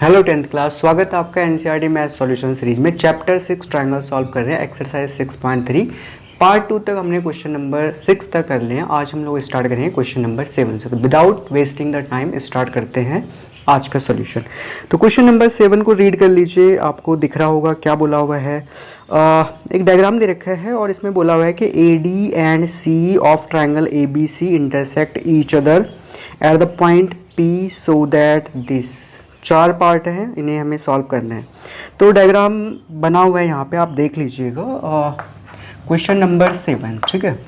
Hello 10th class, स्वागत है आपका एनसीईआरटी मैथ सॉल्यूशन सीरीज में। चैप्टर 6 ट्रायंगल सॉल्व कर रहे हैं, एक्सरसाइज 6.3 पार्ट 2 तक हमने क्वेश्चन नंबर 6 तक कर लिए हैं। आज हम लोग स्टार्ट करेंगे क्वेश्चन नंबर 7 से। तो without wasting the time start करते हैं आज का सोल्यूशन। तो क्वेश्चन नंबर 7 को रीड कर लीजिए। आपको दिख रहा होगा क्या बोला हुआ है। एक डायग्राम दे रखा है और इसमें बोला हुआ है कि AD and C of triangle ABC intersect each other at the point P so that this. 4 part हैं, इन्हें हमें सॉल्व करना है। तो डायग्राम बना हुआ है यहाँ पे, आप देख लीजिएगा। क्वेश्चन नंबर 7, ठीक है।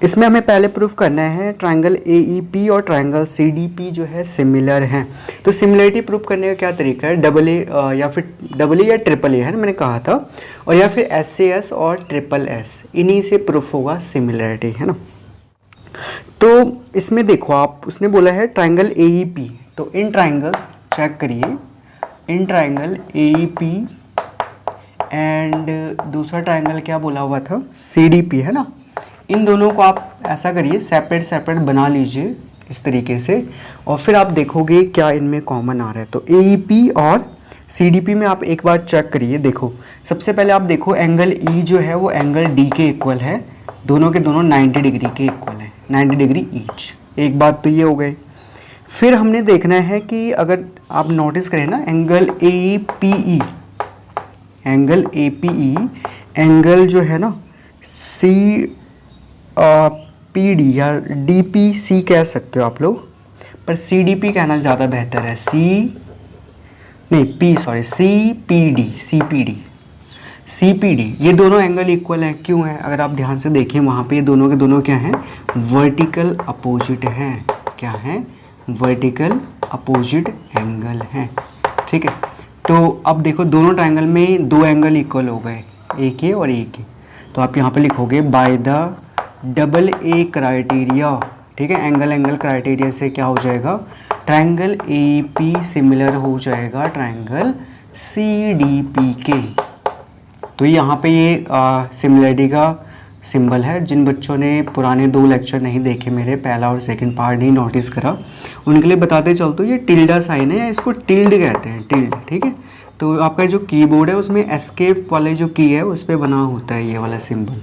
इसमें हमें पहले प्रूफ करना है ट्रायंगल AEP और ट्रायंगल CDP जो है सिमिलर हैं। तो सिमिलरिटी प्रूफ करने का क्या तरीका है, डबल ए या फिर डबल ए या ट्रिपल ए है ना, मैंने कहा था, और या फिर SAS और ट्रिपल S, इन्हीं से प्रूफ होगा सिमिलरिटी, है ना। तो इसमें देखो आप, उसने बोला है ट्रायंगल AEP, तो इन ट्रायंगल्स चेक करिए, इन ट्रायंगल AEP एंड दूसरा ट्रायंगल क्या बोला हुआ था, CDP, है ना। इन दोनों को आप ऐसा करिए, सेपरेट सेपरेट बना लीजिए इस तरीके से, और फिर आप देखोगे क्या इनमें कॉमन आ रहा है। तो AEP और CDP में आप एक बार चेक करिए। देखो सबसे पहले आप देखो, एंगल E जो है वो एंगल D के इक्वल है, दोनों के दोनों 90 डिग्री के इक्वल है, 90 डिग्री ईच। एक बात तो ये हो गई। फिर हमने देखना है कि अगर आप नोटिस करें ना, angle APE, angle APE, angle जो है ना PD या DPC कह सकते हो आप लोग, पर CDP कहना ज़्यादा बेहतर है। CPD, ये दोनों एंगल इक्वल हैं। क्यों है, अगर आप ध्यान से देखें वहाँ पे, ये दोनों के दोनों क्या हैं, वर्टिकल अपोजिट हैं। क्या हैं, वर्टिकल अपोजिट एंगल हैं, ठीक है। तो अब देखो दोनों ट्रायंगल में 2 एंगल इक्वल हो गए, एक ये और एक ये। तो आप यहाँ पे लिखोगे by the double A criteria, ठीक है। एंगल एंगल क्राइटेरिया से क्या हो जाएगा, ट्रायंगल AEP सिमिलर हो जाएगा ट्रायंगल CDP के। तो यहाँ पे ये सिमिलरिटी का सिंबल है। जिन बच्चों ने पुराने 2 लेक्चर नहीं देखे मेरे, पहला और सेकंड पार्ट नहीं नोटिस करा, उनके लिए बताते चलते, ये टिल्डा साइन है, या इसको टिल्ड कहते हैं, टिल्ड, ठीक है। तो आपका जो कीबोर्ड है उसमें एस्केप वाले जो की है उस पर बना होता है ये वाला सिंबल।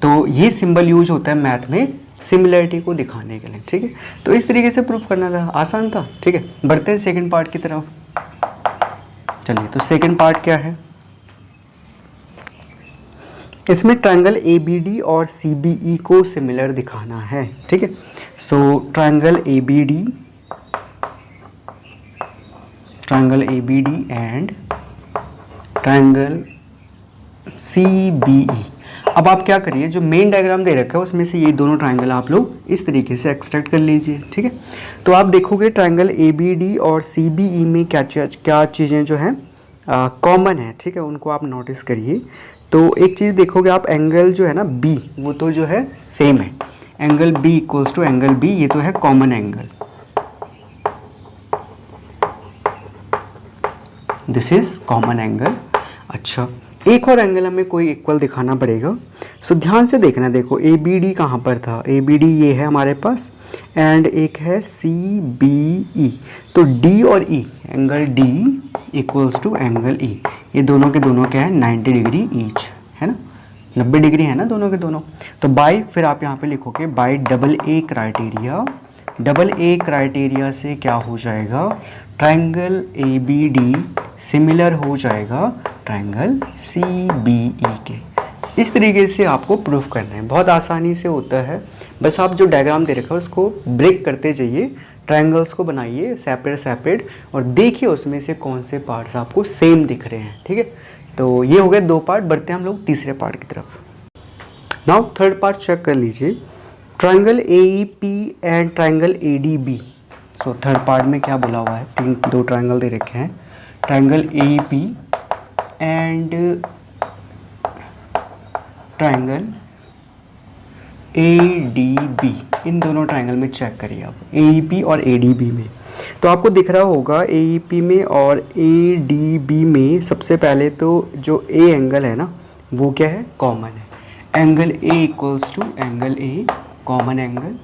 तो ये सिंबल यूज होता है मैथ में सिमिलरिटी को दिखाने के लिए, ठीक है। तो इस तरीके से प्रूफ करना था, आसान था, ठीक है। बढ़ते हैं सेकेंड पार्ट की तरफ। चलिए, तो सेकेंड पार्ट क्या है, इसमें ट्रायंगल ABD और CBE को सिमिलर दिखाना है, ठीक है। So triangle ABD and triangle CBE। अब आप क्या करिए, जो मेन डायग्राम दे रखा है उसमें से ये दोनों ट्रायंगल आप लोग इस तरीके से एक्सट्रैक्ट कर लीजिए, ठीक है। तो आप देखोगे ट्रायंगल ABD और CBE में क्या चीज़ें जो हैं कॉमन है, ठीक है, उनको आप नोटिस करिए। तो एक चीज़ देखोगे आप, एंगल जो है ना B, वो तो जो है सेम है, angle B equals to angle B, ये तो है common angle, this is common angle. अच्छा, एक और एंगल हमें कोई इक्वल दिखाना पड़ेगा। सो ध्यान से देखना, देखो ABD कहाँ पर था, ABD ये है हमारे पास, एंड एक है CBE। तो D और E, angle D equals to angle E, ये दोनों के दोनों क्या है, 90 डिग्री ईच, है ना, 90 डिग्री है ना दोनों के दोनों। तो बाय, फिर आप यहाँ पे लिखोगे bye double A criteria, double A criteria से क्या हो जाएगा, ट्रायंगल ABD सिमिलर हो जाएगा ट्रायंगल CBE के। इस तरीके से आपको प्रूफ करना है, बहुत आसानी से होता है। बस आप जो डायग्राम दे रखा है उसको ब्रेक करते जाइए, ट्रायंगल्स को बनाइए सेपरेट सेपरेट, और देखिए उसमें से कौन से पार्ट्स आपको सेम दिख रहे हैं, ठीक है। तो ये हो गए 2 पार्ट, बढ़ते हैं हम लोग तीसरे पार्ट की तरफ। नाउ थर्ड पार्ट चेक कर लीजिए, triangle AEP and triangle ADB। So third part में क्या बोला हुआ है, 2 ट्रायंगल दे रखे हैं, triangle AEP and triangle ADB। इन दोनों ट्रायंगल में चेक करिए आप, AEP और ADB में। तो आपको दिख रहा होगा AEP में और ADB में सबसे पहले तो जो A एंगल है ना, वो क्या है, कॉमन है, angle A equals to angle A, common angle.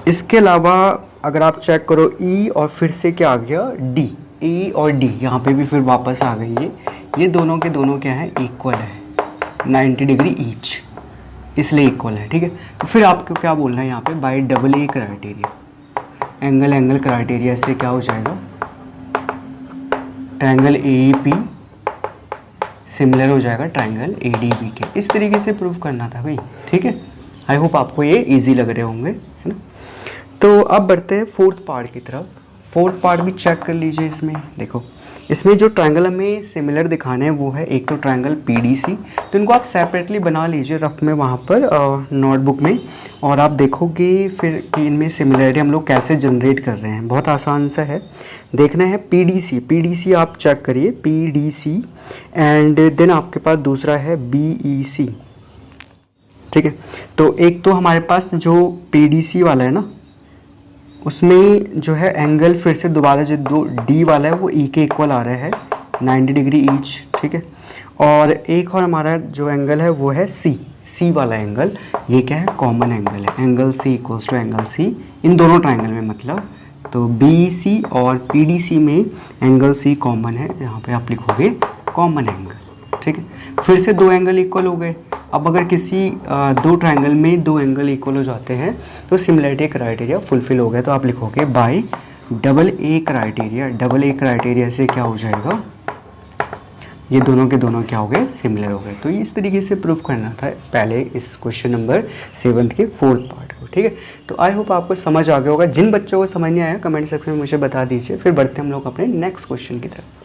इसके अलावा अगर आप चेक करो ई और फिर से क्या आ गया डी, ए और डी यहाँ पे भी फिर वापस आ गई ये दोनों के दोनों क्या है इक्वल है 90 डिग्री ईच, इसलिए इक्वल है। ठीक है, तो फिर आपको क्या बोलना है यहाँ पे bye double A criteria, angle criteria से क्या हो जाएगा ट्रायंगल ए पी सिमिलर हो जाएगा ट्रायंगल ए डी बी के। इस तरीके से प्रूव करना था भाई। ठीक है, आई होप आपको ये इजी लग रहे होंगे, है ना। तो अब बढ़ते हैं फोर्थ पार्ट की तरफ। फोर्थ पार्ट भी चेक कर लीजिए। इसमें देखो, इसमें जो ट्रायंगल हमें सिमिलर दिखाने हैं वो है एक तो ट्रायंगल पीडीसी, तो इनको आप सेपरेटली बना लीजिए रफ में वहाँ पर नोटबुक में, और आप देखोगे फिर कि इनमें सिमिलरिटी हम लोग कैसे जनरेट कर रहे हैं। बहुत आसान सा है, देखना है पीडीसी आप चेक करिए पीडीसी, एंड देन आपके पास दूसरा है बीईसी। ठीक है, तो एक तो हमारे पास जो पीडीसी वाला है ना, उसमें जो है एंगल फिर से दोबारा जो दो डी वाला है वो ई के इक्वल आ रहा है 90 डिग्री ईच। ठीक है, और एक और हमारा जो एंगल है वो है सी वाला एंगल, ये क्या है कॉमन एंगल है, angle C equals to angle C इन दोनों ट्रायंगल में, मतलब तो बी सी और पी डी सी में एंगल सी कॉमन है, यहाँ पे आप लिखोगे कॉमन एंगल। ठीक है, फिर से दो एंगल इक्वल हो गए। अब अगर किसी दो ट्रायंगल में दो एंगल इक्वल हो जाते हैं तो सिमिलरिटी क्राइटेरिया फुलफिल हो गया, तो आप लिखोगे bye double A criteria. Double A criteria से क्या हो जाएगा, ये दोनों के दोनों क्या हो गए सिमिलर हो गए। तो इस तरीके से प्रूफ करना था पहले इस क्वेश्चन नंबर 7 के फोर्थ पार्ट को। ठीक है, तो आई होप आपको समझ आ गया होगा। जिन बच्चों को समझ नहीं आया कमेंट सेक्शन में मुझे बता दीजिए, फिर बढ़ते हम लोग अपने नेक्स्ट क्वेश्चन की तरफ।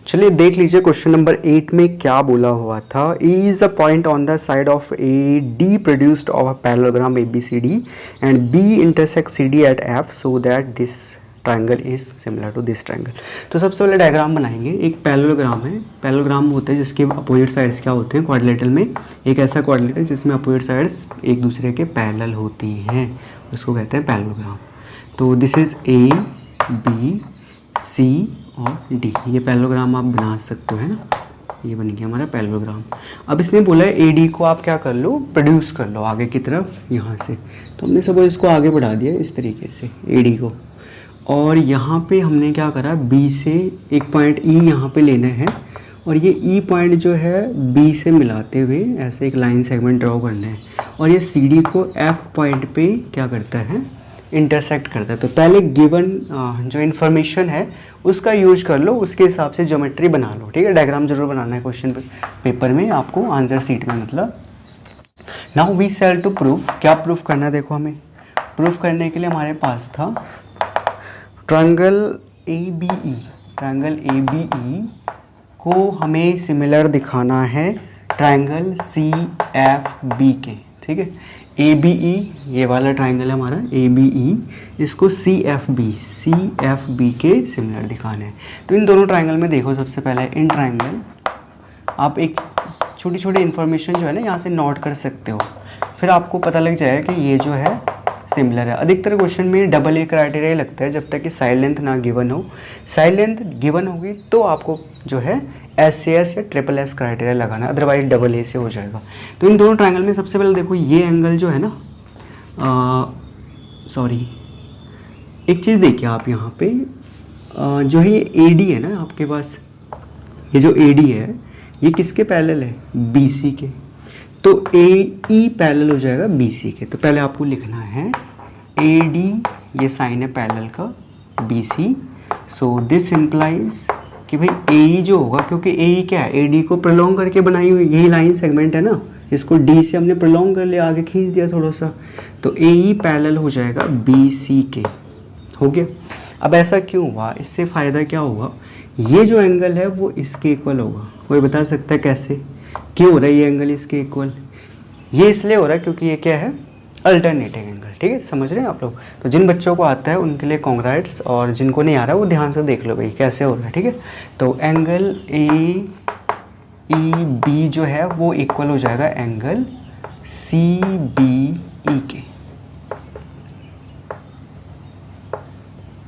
चलिए देख लीजिए क्वेश्चन नंबर 8 में क्या बोला हुआ था। E is a point on the side of A D produced of a parallelogram A B C D and B intersect C D at F so that this triangle is similar to this triangle. तो सबसे पहले diagram बनाएंगे। एक parallelogram है, parallelogram होता है जिसके opposite sides क्या होते हैं क्वाड्रिलेटरल में, एक ऐसा क्वाड्रिलेटर जिसमें अपोजिट साइड्स एक दूसरे के पैरेलल होती हैं, उसको कहते हैं पैरेललोग्राम। तो this is A B C और डी, ये पैरेललोग्राम आप बना सकते हो, है ना। ये बन गया हमारा पैरेललोग्राम। अब इसने बोला है ए डी को आप क्या कर लो प्रोड्यूस कर लो आगे की तरफ यहाँ से, तो हमने सपोज इसको आगे बढ़ा दिया इस तरीके से ए डी को, और यहाँ पे हमने क्या करा बी से एक पॉइंट ई यहाँ पे लेना है, और ये ई पॉइंट जो है बी से मिलाते हुए ऐसे एक लाइन सेगमेंट ड्रॉ करना है, और ये सी डी को एफ पॉइंट पे क्या करता है इंटरसेक्ट करता है। तो पहले गिवन जो इन्फॉर्मेशन है उसका यूज कर लो, उसके हिसाब से ज्योमेट्री बना लो। ठीक है, डायग्राम जरूर बनाना है क्वेश्चन पेपर में आपको, आंसर सीट में मतलब। Now we shall to proof, क्या प्रूफ करना है देखो, हमें प्रूफ करने के लिए हमारे पास था triangle A B E, triangle A B E को हमें सिमिलर दिखाना है ट्रायंगल सी एफ बी के। ठीक है, ए बी ई ये वाला ट्रायंगल है हमारा ए बी ई, इसको सी एफ बी के सिमिलर दिखाना है। तो इन दोनों ट्रायंगल में देखो, सबसे पहले इन ट्रायंगल आप एक छोटी छोटी इन्फॉर्मेशन जो है ना यहाँ से नोट कर सकते हो, फिर आपको पता लग जाएगा कि ये जो है सिमिलर है। अधिकतर क्वेश्चन में डबल ए क्राइटेरिया लगता है जब तक कि साइड लेंथ ना गिवन हो। साइड लेंथ गिवन होगी तो आपको जो है एस या ट्रिपल एस क्राइटेरिया लगाना, अदरवाइज डबल ए से हो जाएगा। तो इन दोनों ट्रायंगल में सबसे पहले देखो ये एंगल जो है ना, सॉरी एक चीज़ देखिए आप यहाँ पे जो है ये ए डी है ना आपके पास, ये जो ए डी है ये किसके पैरेलल है बी सी के, तो ए ई पैरेलल हो जाएगा बी सी के। तो पहले आपको लिखना है ए डी, ये साइन है पैरेलल का B C, so this implies कि भाई ए ई जो होगा, क्योंकि ए ई क्या है ए डी को प्रलोंग करके बनाई हुई यही लाइन सेगमेंट है ना, इसको डी से हमने प्रलोंग कर लिया, आगे खींच दिया थोड़ा सा, तो ए ई पैरेलल हो जाएगा बी सी के, हो गया। अब ऐसा क्यों हुआ, इससे फ़ायदा क्या हुआ, ये जो एंगल है वो इसके इक्वल होगा। कोई बता सकता है कैसे, क्यों हो रहा है ये एंगल इसके इक्वल? ये इसलिए हो रहा है क्योंकि ये क्या है अल्टरनेटिंग एंगल। ठीक है, समझ रहे हैं आप लोग। तो जिन बच्चों को आता है उनके लिए कॉन्ग्रेट्स, और जिनको नहीं आ रहा है वो ध्यान से देख लो भाई कैसे हो रहा है। ठीक है, तो एंगल ए ई बी जो है वो इक्वल हो जाएगा एंगल सी बी ई के।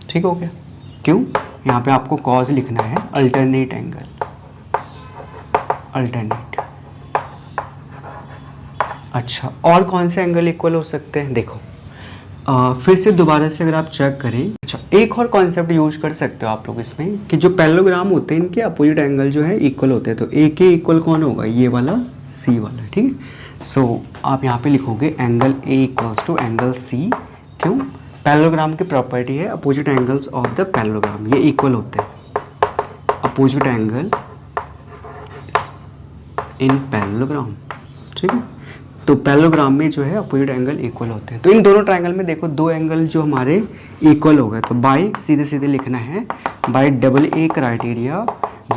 ठीक हो गया, क्यों, यहाँ पे आपको कॉज लिखना है अल्टरनेट एंगल, अल्टरनेट। अच्छा, और कौन से एंगल इक्वल हो सकते हैं देखो, फिर से दोबारा से अगर आप चेक करें, अच्छा एक और कॉन्सेप्ट यूज कर सकते हो आप लोग इसमें कि जो पैरेललोग्राम होते हैं इनके अपोजिट एंगल जो है इक्वल होते हैं, तो ए के इक्वल कौन होगा, ये वाला सी वाला, ठीक है। सो आप यहाँ पे लिखोगे angle A equals to angle C, क्यों, पैरेललोग्राम की प्रॉपर्टी है opposite angles of the parallelogram ये इक्वल होते हैं, अपोजिट एंगल इन पैरेललोग्राम, ठीक है। तो पैरेललोग्राम में जो है अपोजिट एंगल इक्वल होते हैं। तो इन दोनों ट्रायंगल में देखो दो एंगल जो हमारे इक्वल हो गए, तो बाय सीधे सीधे लिखना है बाय डबल ए क्राइटेरिया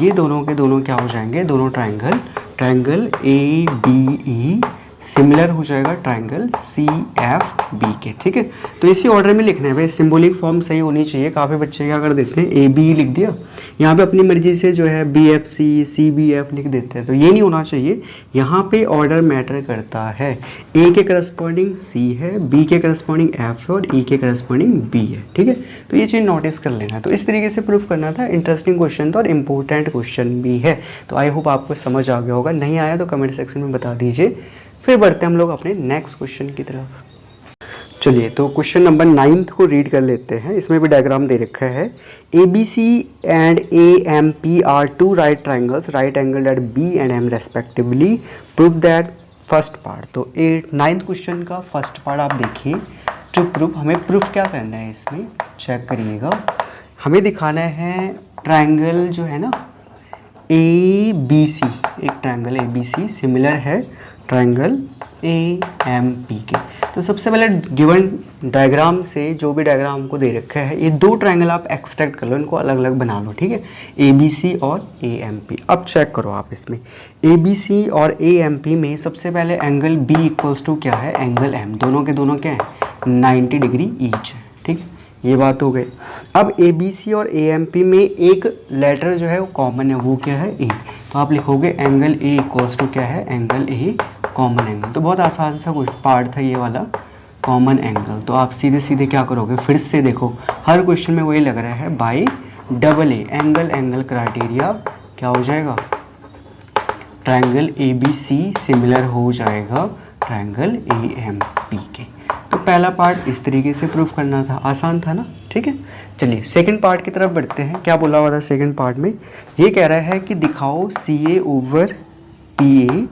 ये दोनों के दोनों क्या हो जाएंगे, दोनों triangle A B E similar हो जाएगा ट्रायंगल सी एफ बी के, ठीक है। तो इसी ऑर्डर में लिखना है भाई, सिंबॉलिक फॉर्म सही होनी चाहिए। काफ़ी बच्चे क्या कर देते हैं ए बी लिख दिया, यहाँ पे अपनी मर्जी से जो है B F C B F लिख देते हैं, तो ये नहीं होना चाहिए। यहाँ पे ऑर्डर मैटर करता है, ए के करस्पॉन्डिंग सी है, बी के करस्पॉन्डिंग एफ है और ई के करस्पॉन्डिंग बी है, ठीक है। तो ये चीज़ नोटिस कर लेना। तो इस तरीके से प्रूफ करना था। इंटरेस्टिंग क्वेश्चन था और इम्पोर्टेंट क्वेश्चन भी है। तो आई होप आपको समझ आ गया होगा, नहीं आया तो कमेंट सेक्शन में बता दीजिए। फिर बढ़ते हैं हम लोग अपने नेक्स्ट क्वेश्चन की तरफ। चलिए तो क्वेश्चन नंबर 9 को रीड कर लेते हैं। इसमें भी डायग्राम दे रखा है, A B C and A M P are two right triangles, right angle at B and M respectively, prove that first part. तो 9th क्वेश्चन का फर्स्ट पार्ट आप देखिए, टू प्रूफ हमें प्रूफ क्या करना है इसमें चेक करिएगा। हमें दिखाना है ट्राइंगल जो है ना ए बी सी, एक triangle A B C similar है ट्राइंगल ए एम पी के। तो सबसे पहले गिवन डायग्राम से जो भी डायग्राम हमको दे रखा है, ये दो ट्राइंगल आप एक्सट्रैक्ट कर लो, इनको अलग अलग बना लो, ठीक है, ए बी सी और ए एम पी। अब चेक करो आप इसमें ए बी सी और ए एम पी में सबसे पहले एंगल बी इक्वल्स टू क्या है, एंगल एम, दोनों के दोनों क्या है 90 डिग्री ईच है, ठीक है, ये बात हो गई। अब ए बी सी और ए एम पी में एक लेटर जो है वो कॉमन है, वो क्या है ए, तो आप लिखोगे एंगल ए इक्वल्स टू क्या है, एंगल ए कॉमन एंगल। तो बहुत आसान सा कुछ पार्ट था ये वाला, कॉमन एंगल। तो आप सीधे सीधे क्या करोगे, फिर से देखो हर क्वेश्चन में वही लग रहा है, by double A angle criteria क्या हो जाएगा, triangle A B C similar हो जाएगा ट्रायंगल ए एम पी के। तो पहला पार्ट इस तरीके से प्रूफ करना था, आसान था ना, ठीक है। चलिए सेकंड पार्ट की तरफ बढ़ते हैं। क्या बोला हुआ था सेकंड पार्ट में, ये कह रहा है कि दिखाओ सी ए ओवर पी ए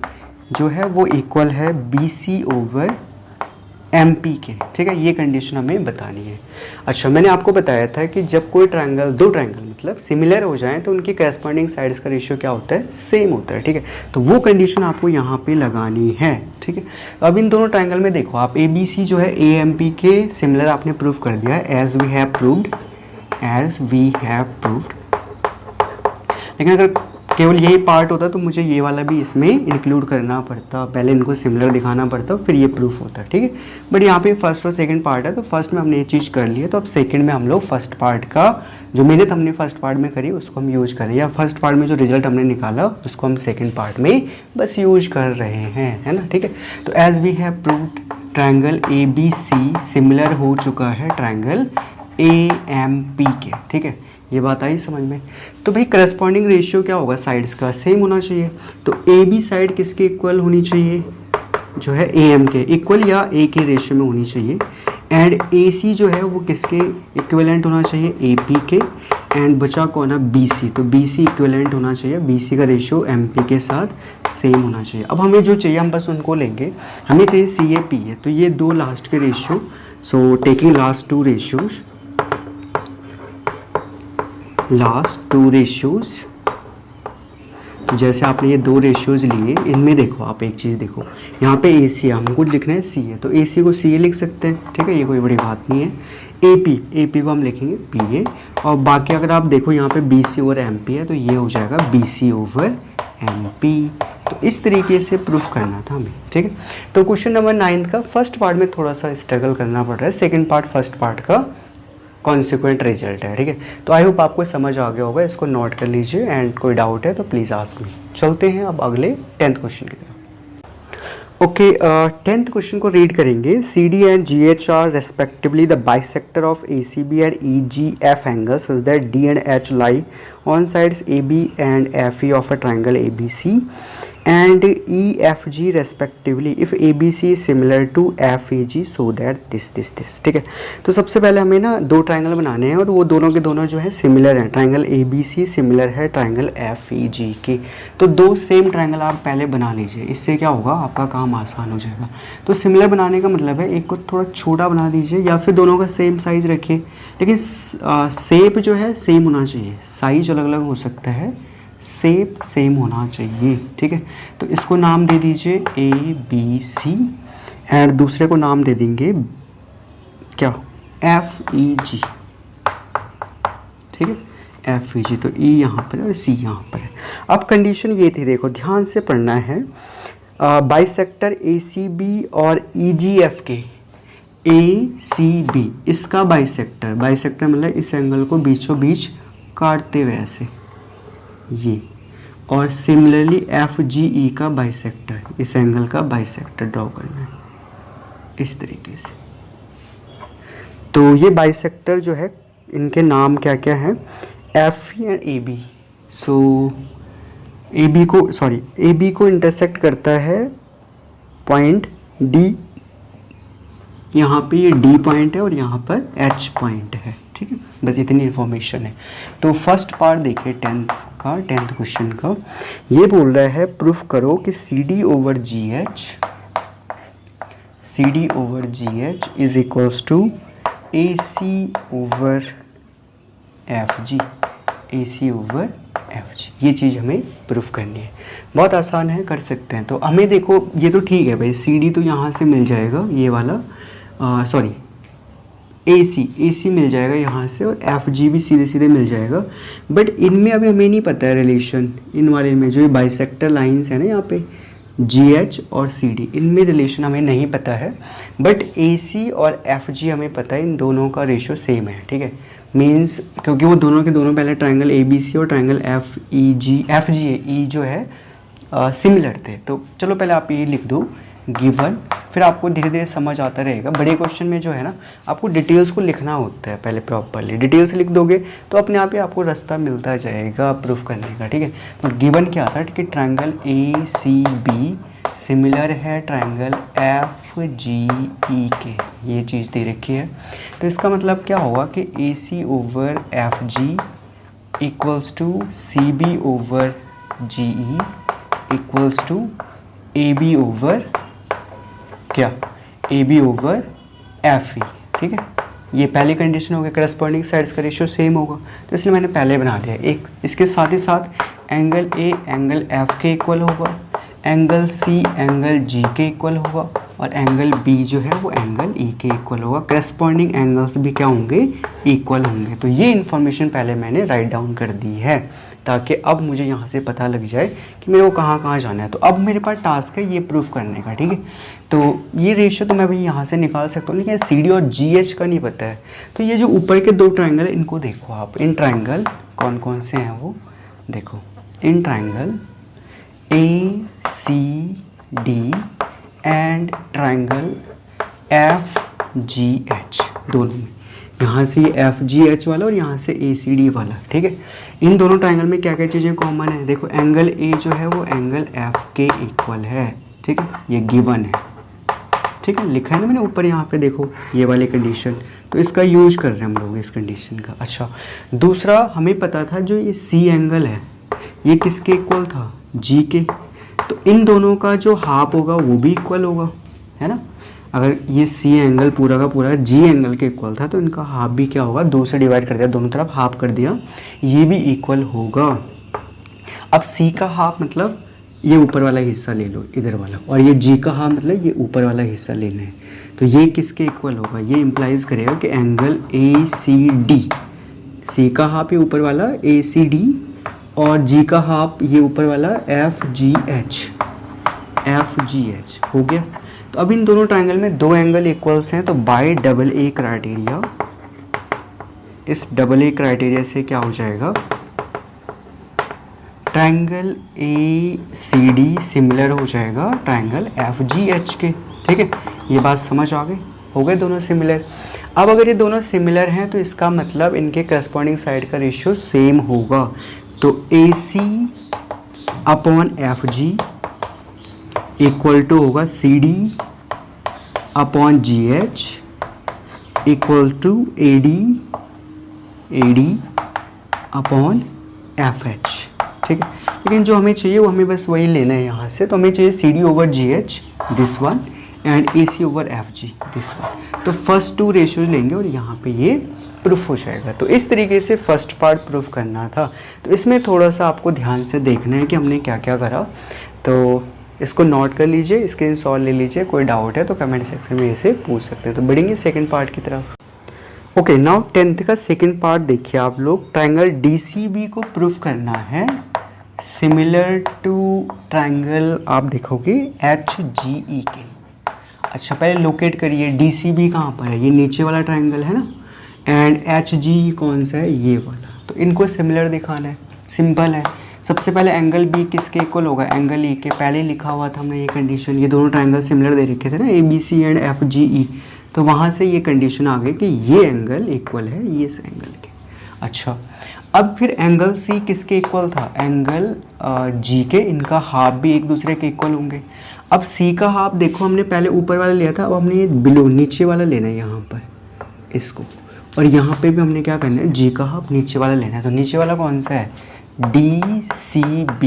जो है वो इक्वल है B C over M P के, ठीक है, ये कंडीशन हमें बतानी है। अच्छा मैंने आपको बताया था कि जब कोई ट्रायंगल, दो ट्रायंगल मतलब सिमिलर हो जाएं तो उनकी करस्पॉन्डिंग साइड्स का रेशियो क्या होता है, सेम होता है, ठीक है। तो वो कंडीशन आपको यहाँ पे लगानी है, ठीक है। तो अब इन दोनों ट्रायंगल में देखो आप ए बी सी जो है ए एम पी के सिमिलर आपने प्रूव कर दिया है, एज वी हैव प्रूव्ड, लेकिन अगर केवल यही पार्ट होता तो मुझे ये वाला भी इसमें इंक्लूड करना पड़ता, पहले इनको सिमिलर दिखाना पड़ता फिर ये प्रूफ होता, ठीक है। बट यहाँ पे फर्स्ट और सेकंड पार्ट है, तो फर्स्ट में हमने ये चीज़ कर ली है, तो अब सेकंड में हम लोग फर्स्ट पार्ट का जो मेहनत हमने फर्स्ट पार्ट में करी उसको हम यूज करें, या फर्स्ट पार्ट में जो रिजल्ट हमने निकाला उसको हम सेकेंड पार्ट में बस यूज कर रहे हैं, है ना, ठीक है। तो as we have proved triangle A B C similar हो चुका है ट्रायंगल ए एम पी के, ठीक है, ये बात आई समझ में। तो भाई करस्पॉन्डिंग रेशियो क्या होगा, साइड्स का सेम होना चाहिए। तो ए बी साइड किसके इक्वल होनी चाहिए, जो है ए एम के इक्वल या ए के रेशियो में होनी चाहिए। एंड ए सी जो है वो किसके इक्विवेलेंट होना चाहिए, ए पी के। एंड बचा कौन है, बी सी, तो बी सी इक्विवेलेंट होना चाहिए, बी सी का रेशियो एम पी के साथ सेम होना चाहिए। अब हमें जो चाहिए हम बस उनको लेंगे, हमें चाहिए सी ए पी है, तो ये दो लास्ट के ratio, so taking last two ratios, जैसे आपने ये दो रेशियोज लिए, इनमें देखो आप एक चीज़ देखो, यहाँ पे ए सी हमको लिखना है सी है, तो ए सी को सी ए लिख सकते हैं, ठीक है, ये कोई बड़ी बात नहीं है। ए पी को हम लिखेंगे पी ए, और बाकी अगर आप देखो यहाँ पे B C over M P है, तो ये हो जाएगा B C over M P. तो इस तरीके से प्रूफ करना था हमें, ठीक है। तो क्वेश्चन नंबर 9 का फर्स्ट पार्ट में थोड़ा सा स्ट्रगल करना पड़ रहा है, सेकेंड पार्ट फर्स्ट पार्ट का कॉन्सिक्वेंट रिजल्ट है, ठीक है। तो आई होप आपको समझ आ गया होगा, इसको नोट कर लीजिए, एंड कोई डाउट है तो प्लीज़ आस्क मी। चलते हैं अब अगले 10th क्वेश्चन की तरफ। ओके 10th क्वेश्चन को रीड करेंगे। C D and G H are respectively the bisector of A C B and E G F angles such that D and H lie on sides A B and F E of a triangle A B C and EFG respectively if ABC is similar to FAG so that this। ठीक है, तो सबसे पहले हमें ना दो triangle बनाने हैं और वो दोनों के दोनों जो है सिमिलर हैं। ट्राइंगल ABC सिमिलर है ट्राइंगल FAG के। तो दो सेम ट्राइंगल आप पहले बना लीजिए, इससे क्या होगा आपका काम आसान हो जाएगा। तो सिमिलर बनाने का मतलब है एक को थोड़ा छोटा बना दीजिए या फिर दोनों का सेम साइज़ रखिए, लेकिन शेप जो है सेम होना चाहिए। साइज अलग अलग हो सकता है, शेप सेम होना चाहिए। ठीक है, तो इसको नाम दे दीजिए ABC एंड दूसरे को नाम दे देंगे क्या, FEG। ठीक है, FEG। तो E यहाँ पर है और C यहाँ पर है। अब कंडीशन ये थी, देखो ध्यान से पढ़ना है। बाइसेक्टर ACB और EGF के ACB इसका बाइसेक्टर मतलब इस एंगल को बीचों बीच काटते हुए ऐसे ये, और सिमिलरली FGE का बाइसेक्टर, इस एंगल का बाइसेक्टर ड्रॉ करना है इस तरीके से। तो ये बाइसेक्टर जो है इनके नाम क्या क्या हैं, FE and AB। So AB को इंटरसेक्ट करता है पॉइंट D, यहाँ पे ये D पॉइंट है और यहाँ पर H पॉइंट है। ठीक है, बस इतनी इन्फॉर्मेशन है। तो फर्स्ट पार्ट देखिए 10th क्वेश्चन का, ये बोल रहा है प्रूफ करो कि CD over GH is equals to AC over FG। ये चीज़ हमें प्रूफ करनी है, बहुत आसान है, कर सकते हैं। तो हमें देखो ये तो ठीक है भाई, CD तो यहाँ से मिल जाएगा ये वाला, AC मिल जाएगा यहाँ से और FG भी सीधे सीधे मिल जाएगा। बट इनमें अभी हमें नहीं पता है रिलेशन, इन वाले में जो ये बाइसेक्टर लाइंस है ना यहाँ पे GH और CD, इनमें रिलेशन हमें नहीं पता है। बट AC और FG हमें पता है, इन दोनों का रेशियो सेम है। ठीक है, मीन्स क्योंकि वो दोनों के दोनों पहले ट्राइंगल ABC और ट्राइंगल FGE जो है सिमिलर थे। तो चलो पहले आप ये लिख दो गिवन, फिर आपको धीरे धीरे समझ आता रहेगा। बड़े क्वेश्चन में जो है ना आपको डिटेल्स को लिखना होता है पहले प्रॉपरली, डिटेल्स लिख दोगे तो अपने आप ही आपको रास्ता मिलता जाएगा प्रूफ करने का। ठीक है, तो गिवन क्या था कि ट्रायंगल ACB सिमिलर है ट्रायंगल FGE के, ये चीज़ दे रखी है। तो इसका मतलब क्या होगा कि AC over FG equals to CB over GE equals to AB over क्या, AB ओवर FE। ठीक है, ये पहली कंडीशन हो गई, करस्पॉन्डिंग साइड्स का रेशियो सेम होगा, तो इसलिए मैंने पहले बना दिया एक। इसके साथ ही साथ एंगल A एंगल F के इक्वल होगा, एंगल C एंगल G के इक्वल होगा और एंगल B जो है वो एंगल E के इक्वल होगा। करस्पॉन्डिंग एंगल्स भी क्या होंगे, इक्वल होंगे। तो ये इन्फॉर्मेशन पहले मैंने राइट डाउन कर दी है ताकि अब मुझे यहाँ से पता लग जाए कि मेरे को कहाँ कहाँ जाना है। तो अब मेरे पास टास्क है ये प्रूफ करने का। ठीक है, तो ये रेशियो तो मैं अभी यहाँ से निकाल सकता हूँ, लेकिन CD और GH का नहीं पता है। तो ये जो ऊपर के दो ट्रायंगल है इनको देखो आप, इन ट्रायंगल कौन कौन से हैं वो देखो। In triangle ACD and triangle FGH, दोनों में यहाँ से ये FGH वाला और यहाँ से ACD वाला। ठीक है, इन दोनों ट्रायंगल में क्या क्या चीज़ें कॉमन है, देखो एंगल A जो है वो एंगल F के इक्वल है। ठीक है, ये गिवन है। ठीक है, लिखा है ना मैंने ऊपर यहाँ पे, देखो ये वाली कंडीशन, तो इसका यूज कर रहे हैं हम लोग इस कंडीशन का। अच्छा, दूसरा हमें पता था जो ये C एंगल है ये किसके इक्वल था, G के। तो इन दोनों का जो हाफ होगा वो भी इक्वल होगा, है ना। अगर ये C एंगल पूरा का पूरा G एंगल के इक्वल था तो इनका हाफ भी क्या होगा, 2 से डिवाइड कर दिया, दोनों तरफ हाफ कर दिया, ये भी इक्वल होगा। अब C का हाफ मतलब ये ऊपर वाला हिस्सा ले लो इधर वाला, और ये G का हाफ मतलब ये ऊपर वाला हिस्सा लेना है। तो ये किसके इक्वल होगा, ये इम्प्लाइज करेगा कि एंगल ACD, C का हाफ ये ऊपर वाला ACD और G का हाफ ये ऊपर वाला FGH हो गया। तो अब इन दोनों ट्रायंगल में दो एंगल इक्वल्स हैं, तो बाय AA क्राइटेरिया, इस AA क्राइटेरिया से क्या हो जाएगा, ट्रायंगल ACD सिमिलर हो जाएगा ट्रायंगल FGH के। ठीक है, ये बात समझ आ गई, हो गए दोनों सिमिलर। अब अगर ये दोनों सिमिलर हैं तो इसका मतलब इनके करस्पॉन्डिंग साइड का रेशियो सेम होगा। तो AC upon FG equal to होगा C D upon G H equal to A D upon F H. ठीक है, लेकिन जो हमें चाहिए वो हमें बस वही लेना है यहाँ से। तो हमें चाहिए C D over G H this one and A C over F G this one. तो फर्स्ट टू रेशियोज लेंगे और यहाँ पे ये प्रूफ हो जाएगा। तो इस तरीके से फर्स्ट पार्ट प्रूफ करना था। तो इसमें थोड़ा सा आपको ध्यान से देखना है कि हमने क्या क्या करा। तो इसको नोट कर लीजिए, स्क्रीनशॉट ले लीजिए। कोई डाउट है तो कमेंट सेक्शन में इसे पूछ सकते हैं। तो बढ़ेंगे सेकंड पार्ट की तरफ। ओके, नाउ 10th का सेकंड पार्ट देखिए आप लोग। ट्रायंगल DCB को प्रूफ करना है सिमिलर टू ट्रायंगल आप देखोगे HGE के। अच्छा, पहले लोकेट करिए DCB कहाँ पर है, ये नीचे वाला ट्रायंगल है ना, एंड HGE कौन सा है, ये वाला। तो इनको सिमिलर दिखाना है, सिंपल है। सबसे पहले एंगल बी किसके इक्वल होगा, एंगल ई के। पहले ही लिखा हुआ था हमने ये कंडीशन, ये दोनों ट्रायंगल सिमिलर दे रखे थे ना, ABC एंड FGE। तो वहाँ से ये कंडीशन आ गई कि ये एंगल इक्वल है ये इस एंगल के। अच्छा, अब फिर एंगल सी किसके इक्वल था, एंगल जी के। इनका हाफ भी एक दूसरे के इक्वल होंगे। अब सी का हाफ देखो, हमने पहले ऊपर वाला लिया था, अब हमने ये बिलो नीचे वाला लेना है यहाँ पर इसको। और यहाँ पे भी हमने क्या करना है, जी का हाफ नीचे वाला लेना है। तो नीचे वाला कौन सा है, DCB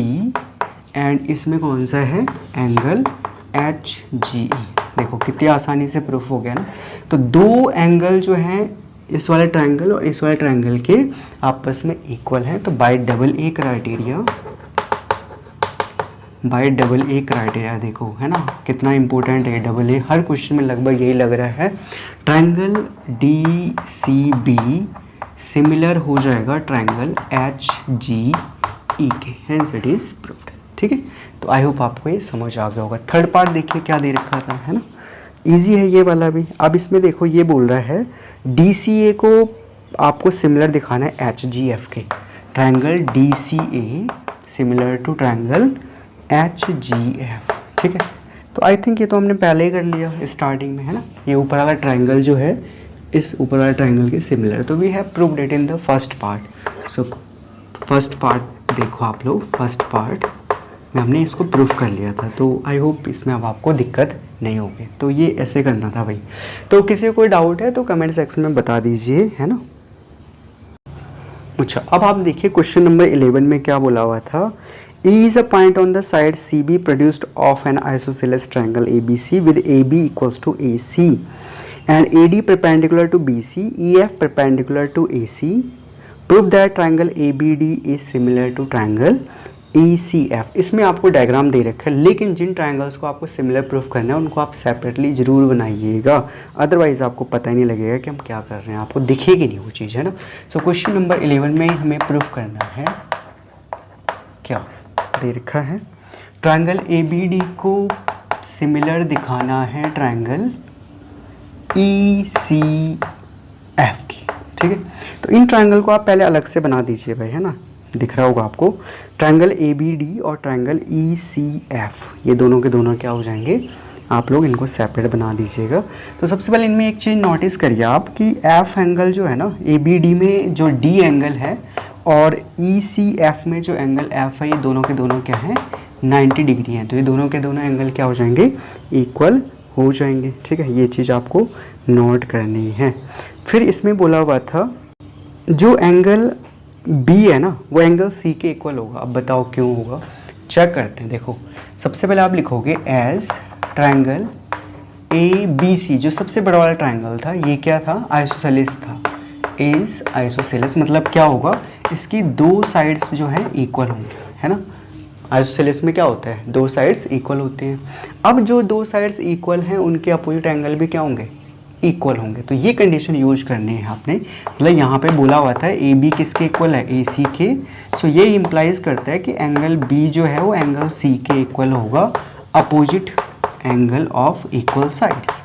एंड इसमें कौन सा है, एंगल HGE। देखो कितनी आसानी से प्रूफ हो गया ना। तो दो एंगल जो हैं इस वाले ट्रायंगल और इस वाले ट्रायंगल के आपस में इक्वल हैं। तो बाय डबल ए क्राइटेरिया देखो है ना, कितना इंपॉर्टेंट है डबल ए। हर क्वेश्चन में लगभग यही लग रहा है। ट्रायंगल DCB सिमिलर हो जाएगा ट्रायंगल HGE के, हेंस इट इज प्रूव्ड। ठीक है, तो आई होप आपको ये समझ आ गया होगा। थर्ड पार्ट देखिए क्या दे रखा था, है ना, इजी है ये वाला भी। अब इसमें देखो ये बोल रहा है DCA को आपको सिमिलर दिखाना है HGF के। Triangle DCA similar to triangle HGF। ठीक है, तो आई थिंक ये तो हमने पहले ही कर लिया स्टार्टिंग में, है ना। ये ऊपर वाला ट्रायंगल जो है इस ऊपर वाले ट्रायंगल के सिमिलर। तो we have proved it in the first part. So first part देखो आप लोग, फर्स्ट पार्ट में हमने इसको प्रूफ कर लिया था। तो आई होप इसमें अब आपको दिक्कत नहीं होगी। तो ये ऐसे करना था भाई। तो किसी को कोई डाउट है तो कमेंट सेक्शन में बता दीजिए, है ना। अच्छा, अब आप देखिए क्वेश्चन नंबर 11 में क्या बोला हुआ था, E is a point on the side CB produced of an isosceles triangle ABC with AB equals to AC and AD perpendicular to BC, EF perpendicular to AC. Prove that triangle ABD is similar to triangle ECF। इसमें आपको diagram दे रखा है, लेकिन जिन triangles को आपको similar proof करना है उनको आप सेपरेटली ज़रूर बनाइएगा, अदरवाइज़ आपको पता ही नहीं लगेगा कि हम क्या कर रहे हैं, आपको दिखेगी नहीं वो चीज़, है ना। सो क्वेश्चन नंबर 11 में हमें प्रूफ करना है, क्या दे रखा है, ट्रायंगल ABD को सिमिलर दिखाना है ट्रायंगल ECF की। ठीक है, तो इन ट्रायंगल को आप पहले अलग से बना दीजिए भाई, है ना, दिख रहा होगा आपको। ट्रायंगल ABD और ट्रायंगल ECF ये दोनों के दोनों क्या हो जाएंगे, आप लोग इनको सेपरेट बना दीजिएगा। तो सबसे पहले इनमें एक चीज़ नोटिस करिए आप कि F एंगल जो है ना, ABD में जो D एंगल है और ECF में जो एंगल F है, ये दोनों के दोनों क्या हैं, 90 डिग्री हैं। तो ये दोनों के दोनों एंगल क्या हो जाएंगे, इक्वल हो जाएंगे। ठीक है, ये चीज़ आपको नोट करनी है। फिर इसमें बोला हुआ था जो एंगल B है ना वो एंगल C के इक्वल होगा। अब बताओ क्यों होगा, चेक करते हैं। देखो सबसे पहले आप लिखोगे एज ट्रायंगल ABC, जो सबसे बड़ा वाला ट्रायंगल था ये क्या था, आइसोसेलेस था। इज आइसोसेलेस मतलब क्या होगा, इसकी दो साइड्स जो है इक्वल होंगे, है ना। आइसोसेलेस में क्या होता है, दो साइड्स इक्वल होते हैं। अब जो दो साइड्स इक्वल हैं उनके अपोजिट एंगल भी क्या होंगे, इक्वल होंगे। तो ये कंडीशन यूज करनी है आपने। मतलब यहाँ पे बोला हुआ था AB किसके इक्वल है, AC के। सो ये इम्प्लाइज करता है कि एंगल B जो है वो एंगल C के इक्वल होगा, opposite angle of equal sides,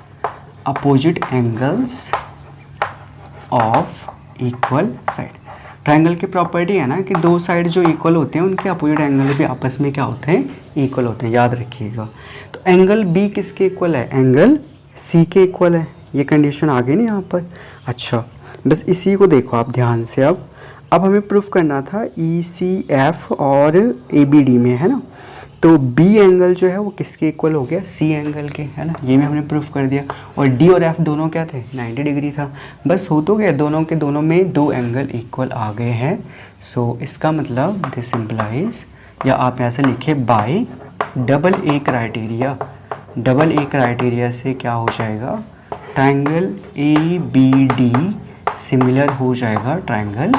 opposite angles of equal side. Triangle की प्रॉपर्टी है ना कि दो साइड जो इक्वल होते हैं उनके अपोजिट एंगल भी आपस में क्या होते हैं, इक्वल होते हैं, याद रखिएगा। तो एंगल B किसके इक्वल है, एंगल C के इक्वल है। ये कंडीशन आ गई ना यहाँ पर। अच्छा, बस इसी को देखो आप ध्यान से। अब हमें प्रूफ करना था ECF और ABD में, है ना। तो बी एंगल जो है वो किसके इक्वल हो गया, सी एंगल के, है ना, ये भी हमने प्रूफ कर दिया। और डी और एफ दोनों क्या थे, 90 डिग्री था। बस हो तो गया, दोनों के दोनों में दो एंगल इक्वल आ गए हैं। सो इसका मतलब दिस इम्प्लाइज, या आप यहाँ से लिखे by double A criteria, double A criteria से क्या हो जाएगा, triangle A B D similar हो जाएगा ट्राइंगल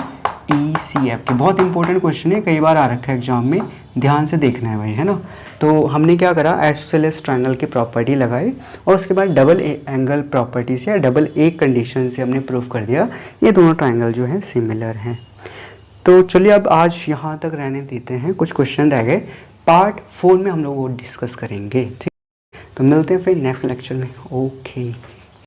ई सी एफ के। बहुत इंपॉर्टेंट क्वेश्चन है, कई बार आ रखा है एग्जाम में, ध्यान से देखना है भाई, है ना। तो हमने क्या करा, आइसोसेलेस ट्राइंगल की प्रॉपर्टी लगाई और उसके बाद डबल एंगल प्रॉपर्टी से या डबल ए कंडीशन से हमने प्रूव कर दिया ये दोनों ट्राइंगल जो हैं सिमिलर हैं। तो चलिए अब आज यहाँ तक रहने देते हैं, कुछ क्वेश्चन रह गए, पार्ट 4 में हम लोग वो डिस्कस करेंगे, ठीक। तो मिलते हैं फिर नेक्स्ट लेक्चर में, ओके।